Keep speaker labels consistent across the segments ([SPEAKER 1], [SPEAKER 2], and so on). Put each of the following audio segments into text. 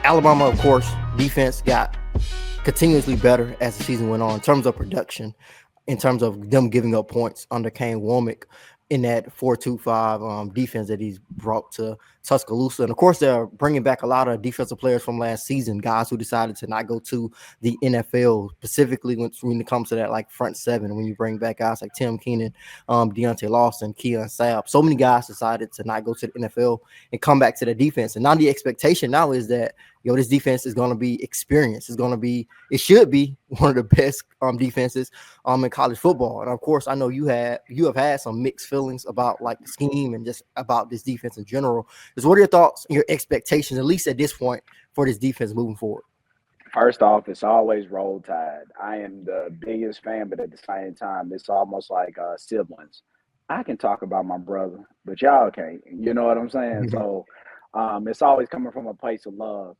[SPEAKER 1] Alabama, of course, defense got continuously better as the season went on in terms of production, in terms of them giving up points under Kane Womack in that 4-2-5 defense that he's brought to Tuscaloosa. And of course, they're bringing back a lot of defensive players from last season, guys who decided to not go to the NFL, specifically when it comes to that like front seven. When you bring back guys like Tim Keenan, Deontay Lawson, Keon Sabb, so many guys decided to not go to the NFL and come back to the defense. And now the expectation now is that this defense is going to be experienced. It should be one of the best defenses in college football. And of course, I know you have had some mixed feelings about like the scheme and just about this defense in general. Just what are your thoughts and your expectations, at least at this point, for this defense moving forward?
[SPEAKER 2] First off, it's always Roll Tide. I am the biggest fan, but at the same time, it's almost like siblings. I can talk about my brother, but y'all can't. You know what I'm saying? So it's always coming from a place of love.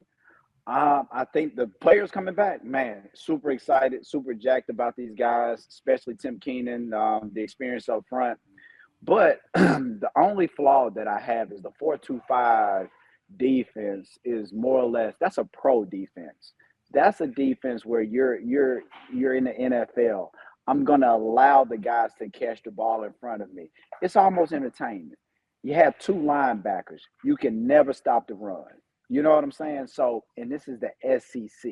[SPEAKER 2] I think the players coming back, man, super excited, super jacked about these guys, especially Tim Keenan, the experience up front. But the only flaw that I have is the 4-2-5 defense is more or less, that's a pro defense. That's a defense where you're in the NFL. I'm gonna allow the guys to catch the ball in front of me. It's almost entertainment. You have two linebackers. You can never stop the run. You know what I'm saying? So, and this is the SEC.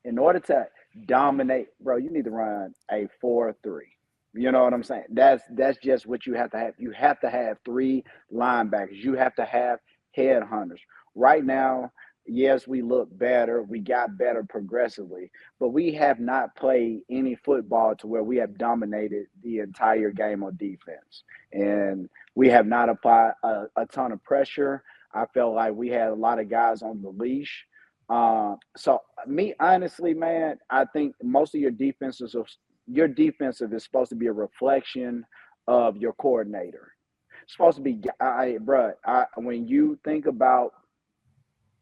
[SPEAKER 2] In order to dominate, bro, you need to run a 4-3. You know what I'm saying? That's just what you have to have. You have to have three linebackers. You have to have headhunters. Right now, yes, we look better. We got better progressively, but we have not played any football to where we have dominated the entire game on defense. And we have not applied a ton of pressure. I felt like we had a lot of guys on the leash. So me, honestly, man, I think most of your defensive is supposed to be a reflection of your coordinator. It's supposed to be, when you think about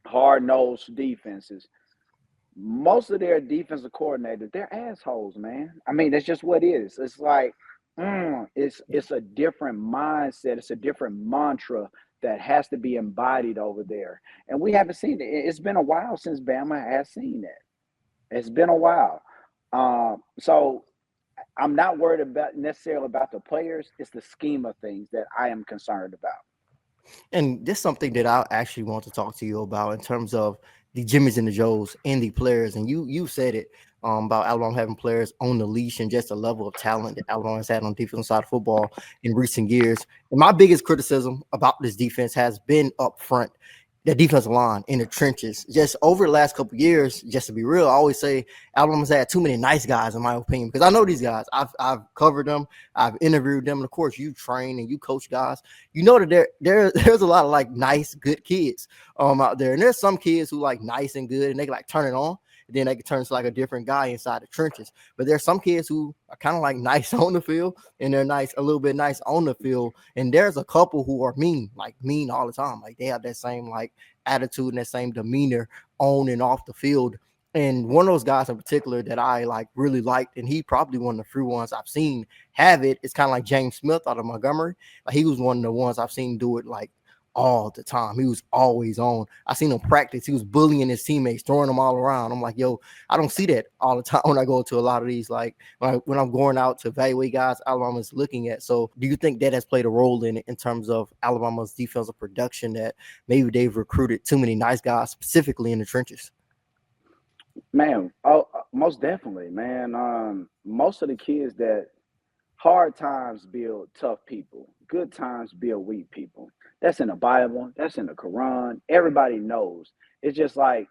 [SPEAKER 2] hard-nosed defenses, most of their defensive coordinators, they're assholes, man. I mean, that's just what it is. It's like, it's a different mindset. It's a different mantra that has to be embodied over there. And we haven't seen it. It's been a while since Bama has seen that. It's been a while. So I'm not worried necessarily about the players. It's the scheme of things that I am concerned about.
[SPEAKER 1] And this is something that I actually want to talk to you about in terms of the Jimmys and the Joes and the players. And you said it about Alabama having players on the leash and just the level of talent that Alabama has had on the defensive side of football in recent years. And my biggest criticism about this defense has been up front, the defensive line in the trenches. Just over the last couple of years, just to be real, I always say Alabama's had too many nice guys, in my opinion, because I know these guys. I've covered them, I've interviewed them, and of course, you train and you coach guys. You know that there's a lot of like nice, good kids out there, and there's some kids who like nice and good, and they can like turn it on. Then they can turn to like a different guy inside the trenches. But there's some kids who are kind of like nice on the field, and they're a little bit nice on the field. And there's a couple who are mean all the time. Like they have that same like attitude and that same demeanor on and off the field. And one of those guys in particular that I like really liked, and he probably one of the few ones I've seen have it. It's kind of like James Smith out of Montgomery. Like he was one of the ones I've seen do it like all the time. He was always on. I seen him practice. He was bullying his teammates, throwing them all around. I'm like, yo, I don't see that all the time when I go to a lot of these, like when I'm going out to evaluate guys Alabama's looking at. So do you think that has played a role in it in terms of Alabama's defensive production, that maybe they've recruited too many nice guys specifically in the trenches?
[SPEAKER 2] Man, most definitely, man. Most of the kids that hard times build tough people, good times build weak people. That's in the Bible. That's in the Quran. Everybody knows. It's just like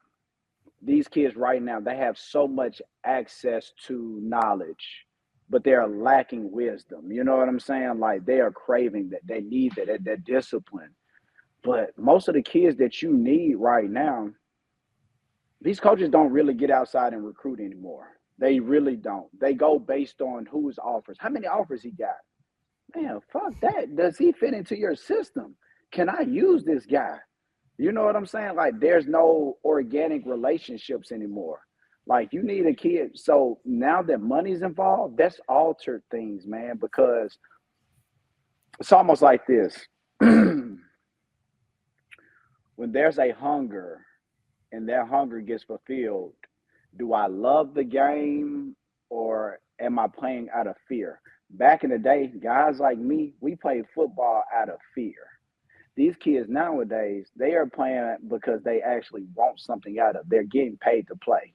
[SPEAKER 2] these kids right now, they have so much access to knowledge, but they're lacking wisdom. You know what I'm saying? Like they are craving that. They need that discipline. But most of the kids that you need right now, these coaches don't really get outside and recruit anymore. They really don't. They go based on who's offers. How many offers he got? Man, fuck that. Does he fit into your system? Can I use this guy? You know what I'm saying? Like there's no organic relationships anymore. Like you need a kid. So now that money's involved, that's altered things, man, because it's almost like this. When there's a hunger and their hunger gets fulfilled, do I love the game or am I playing out of fear? Back in the day, guys like me, we played football out of fear. These kids nowadays, they are playing because they actually want something out of it. They're getting paid to play.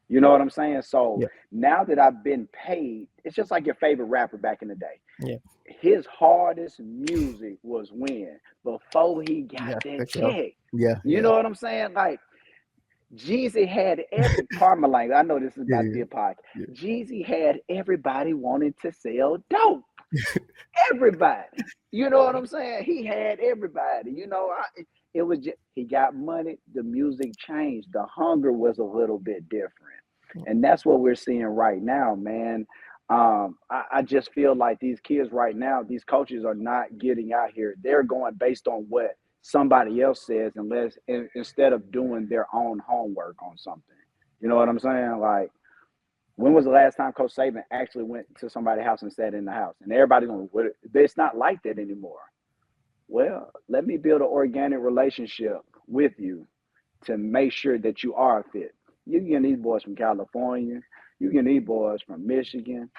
[SPEAKER 2] You know what I'm saying? So
[SPEAKER 1] Yeah,
[SPEAKER 2] now that I've been paid, it's just like your favorite rapper back in the day.
[SPEAKER 1] yeah,
[SPEAKER 2] His hardest music was when before he got
[SPEAKER 1] yeah,
[SPEAKER 2] that
[SPEAKER 1] for sure.
[SPEAKER 2] check.
[SPEAKER 1] Yeah,
[SPEAKER 2] You
[SPEAKER 1] yeah,
[SPEAKER 2] know what I'm saying? Like Jeezy had every Parma language. I know this is
[SPEAKER 1] yeah,
[SPEAKER 2] about to be a podcast.
[SPEAKER 1] yeah,
[SPEAKER 2] Jeezy had everybody wanting to sell dope. Everybody. You know what I'm saying? He had everybody. It was just he got money. The music changed. The hunger was a little bit different, and that's what we're seeing right now, man. I just feel like these kids right now, these coaches are not getting out here. They're going based on what somebody else says, instead of doing their own homework on something. You know what I'm saying? Like when was the last time Coach Saban actually went to somebody's house and sat in the house? And everybody's going, well, it's not like that anymore. Well, let me build an organic relationship with you to make sure that you are a fit. You get these boys from California, you get these boys from Michigan,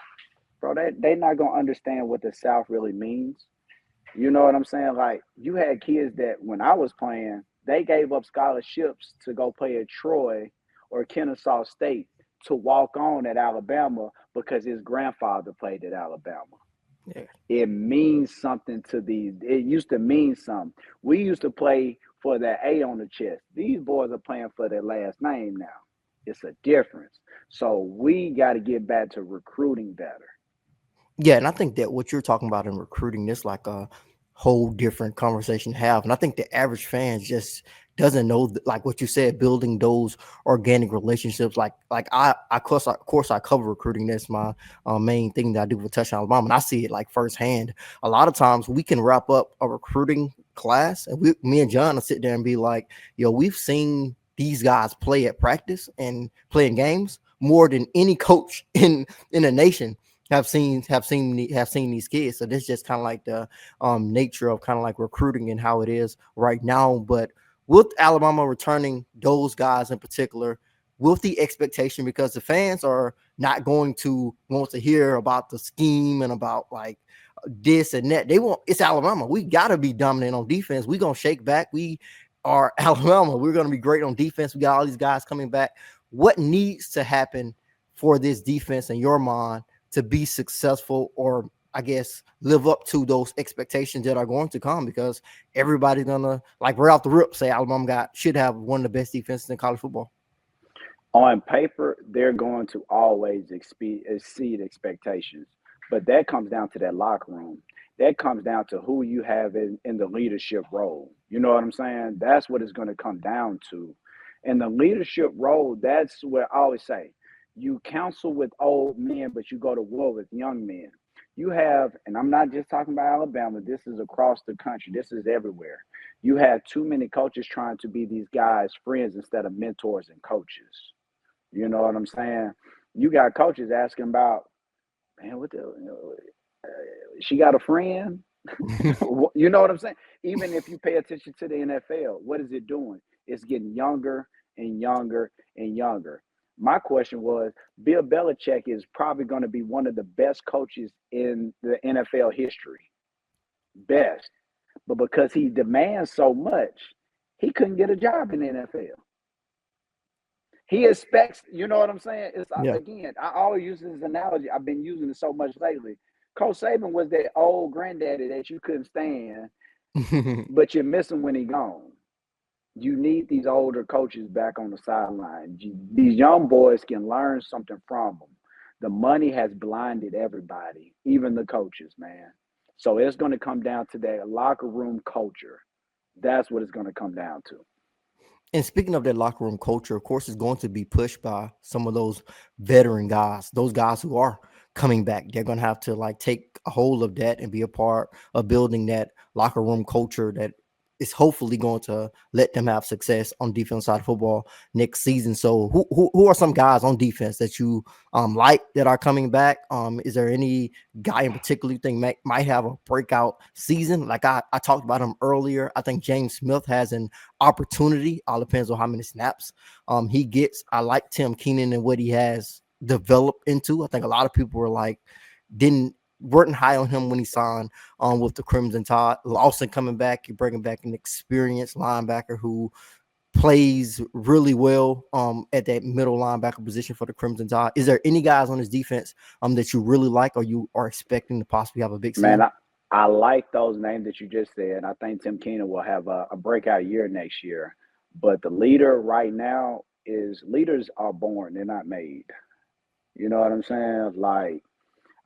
[SPEAKER 2] bro. They not gonna understand what the South really means. You know what I'm saying? Like you had kids that when I was playing, they gave up scholarships to go play at Troy or Kennesaw State to walk on at Alabama because his grandfather played at Alabama.
[SPEAKER 1] yeah.
[SPEAKER 2] It means something to these. It used to mean something. We used to play for that A on the chest. These boys are playing for their last name now. It's a difference. So we got to get back to recruiting better.
[SPEAKER 1] Yeah, and I think that what you're talking about in recruiting this like a whole different conversation to have. And I think the average fan just doesn't know like what you said, building those organic relationships. Of course I cover recruiting. That's my main thing that I do with Touchdown Alabama, and I see it like firsthand. A lot of times we can wrap up a recruiting class, and me and John will sit there and be like, "Yo, we've seen these guys play at practice and playing games more than any coach in the nation." Have seen these kids. So this just kind of like the nature of kind of like recruiting and how it is right now. But with Alabama returning those guys in particular, with the expectation, because the fans are not going to want to hear about the scheme and about like this and that. They want it's Alabama. We gotta be dominant on defense. We're gonna shake back. We are Alabama. We're gonna be great on defense. We got all these guys coming back. What needs to happen for this defense in your mind to be successful, or I guess live up to those expectations that are going to come? Because everybody's gonna like right off the rip say Alabama should have one of the best defenses in college football.
[SPEAKER 2] On paper, they're going to always exceed expectations, but that comes down to that locker room. That comes down to who you have in the leadership role. You know what I'm saying? That's what it's going to come down to. And the leadership role, that's where I always say you counsel with old men, but you go to war with young men. You have, and I'm not just talking about Alabama, this is across the country, this is everywhere. You have too many coaches trying to be these guys' friends instead of mentors and coaches. You know what I'm saying? You got coaches asking about, man, she got a friend? You know what I'm saying? Even if you pay attention to the NFL, what is it doing? It's getting younger and younger and younger. My question was, Bill Belichick is probably going to be one of the best coaches in the NFL history. Best. But because he demands so much, he couldn't get a job in the NFL. He expects, you know what I'm saying? It's
[SPEAKER 1] Yeah.
[SPEAKER 2] again, I always use this analogy. I've been using it so much lately. Coach Saban was that old granddaddy that you couldn't stand, but you're missing when he gone. You need these older coaches back on the sideline. These young boys can learn something from them. The money has blinded everybody, even the coaches, man. So it's going to come down to that locker room culture. That's what it's going to come down to.
[SPEAKER 1] And speaking of that locker room culture, of course, it's going to be pushed by some of those veteran guys, those guys who are coming back. They're going to have to like take a hold of that and be a part of building that locker room culture that is hopefully going to let them have success on defense side of football next season. So who are some guys on defense that you like that are coming back? Is there any guy in particular you think might have a breakout season? Like I talked about him earlier. I think James Smith has an opportunity. All depends on how many snaps he gets. I like Tim Keenan and what he has developed into. I think a lot of people were like, weren't high on him when he signed with the Crimson Tide. Lawson coming back, you're bringing back an experienced linebacker who plays really well at that middle linebacker position for the Crimson Tide. Is there any guys on this defense that you really like or you are expecting to possibly have a big season?
[SPEAKER 2] Man, I like those names that you just said. I think Tim Keenan will have a breakout year next year. But the leader right now is leaders are born, they're not made. You know what I'm saying? Like,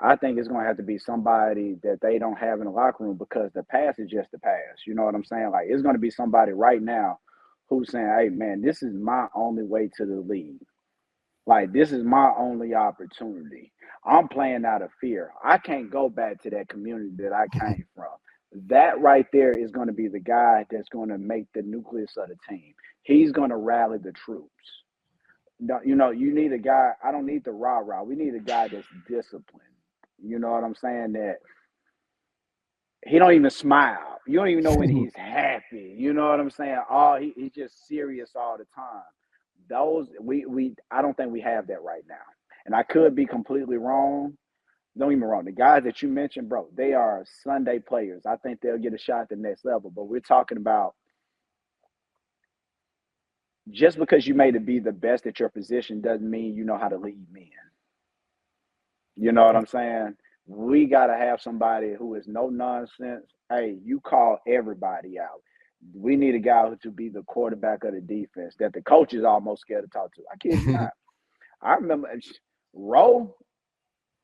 [SPEAKER 2] I think it's going to have to be somebody that they don't have in the locker room because the pass is just the pass. You know what I'm saying? Like, it's going to be somebody right now who's saying, hey, man, this is my only way to the league. Like, this is my only opportunity. I'm playing out of fear. I can't go back to that community that I came from. That right there is going to be the guy that's going to make the nucleus of the team. He's going to rally the troops. You know, you need a guy. I don't need the rah-rah. We need a guy that's disciplined. You know what I'm saying? That he don't even smile. You don't even know when he's happy. You know what I'm saying? He's just serious all the time. I don't think we have that right now. And I could be completely wrong. Don't get me wrong. The guys that you mentioned, bro, they are Sunday players. I think they'll get a shot at the next level. But we're talking about just because you may be the best at your position doesn't mean you know how to lead men. You know what I'm saying? We got to have somebody who is no nonsense. Hey, you call everybody out. We need a guy to be the quarterback of the defense that the coach is almost scared to talk to. I kid you not. I remember Roe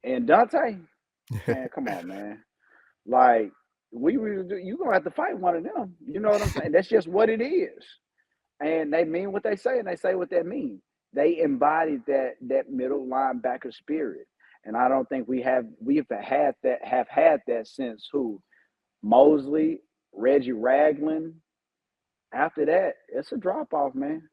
[SPEAKER 2] and Dante. Man, come on, man. Like, you're going to have to fight one of them. You know what I'm saying? That's just what it is. And they mean what they say, and they say what they mean. They embodied that middle linebacker spirit. And I don't think we've had that since who? Mosley, Reggie Ragland. After that, it's a drop-off, man.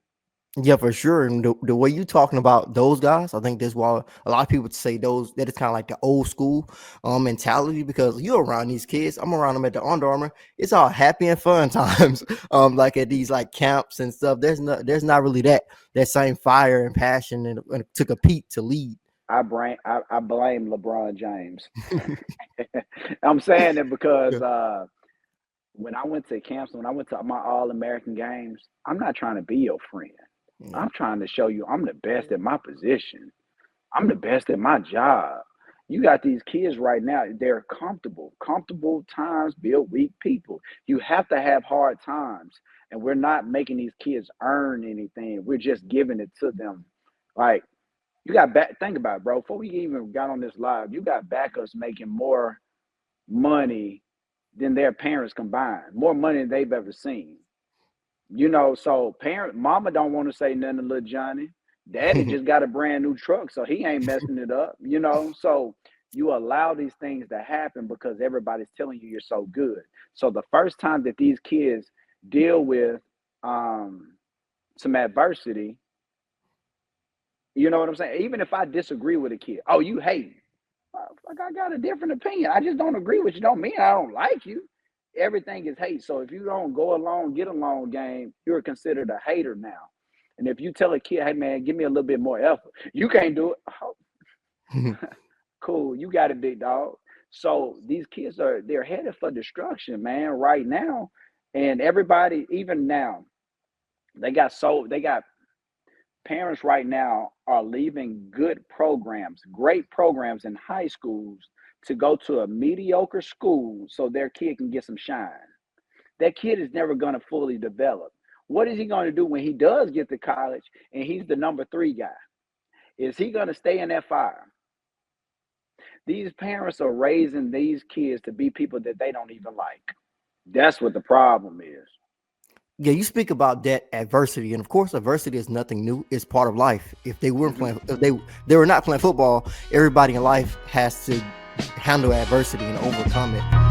[SPEAKER 1] Yeah, for sure. And the way you talking about those guys, I think that's why a lot of people say that is kind of like the old school mentality because you're around these kids. I'm around them at the Under Armour. It's all happy and fun times. Like at these like camps and stuff. There's not really that same fire and passion and to compete to lead.
[SPEAKER 2] I blame LeBron James. I'm saying it because when I went to camps, when I went to my All-American games, I'm not trying to be your friend. I'm trying to show you I'm the best at my position. I'm the best at my job. You got these kids right now, they're comfortable. Comfortable times build weak people. You have to have hard times. And we're not making these kids earn anything. We're just giving it to them. Like, you got think about it, bro. Before we even got on this live, you got backups making more money than their parents combined, more money than they've ever seen. You know, so mama don't want to say nothing to little Johnny. Daddy just got a brand new truck, so he ain't messing it up, you know. So you allow these things to happen because everybody's telling you you're so good. So the first time that these kids deal with some adversity, you know what I'm saying? Even if I disagree with a kid, oh, you hate. Like, I got a different opinion. I just don't agree with you. Don't mean I don't like you. Everything is hate. So if you don't go along, get along game, you're considered a hater now. And if you tell a kid, hey, man, give me a little bit more effort, you can't do it. Oh. Cool. You got it, big dog. So these kids they're headed for destruction, man, right now. And everybody, even now, they got parents right now are leaving good programs, great programs in high schools to go to a mediocre school so their kid can get some shine. That kid is never going to fully develop. What is he going to do when he does get to college and he's the number 3 guy? Is he going to stay in that fire? These parents are raising these kids to be people that they don't even like. That's what the problem is.
[SPEAKER 1] Yeah, you speak about that adversity, and of course, adversity is nothing new. It's part of life. If they weren't playing, if they were not playing football, everybody in life has to handle adversity and overcome it.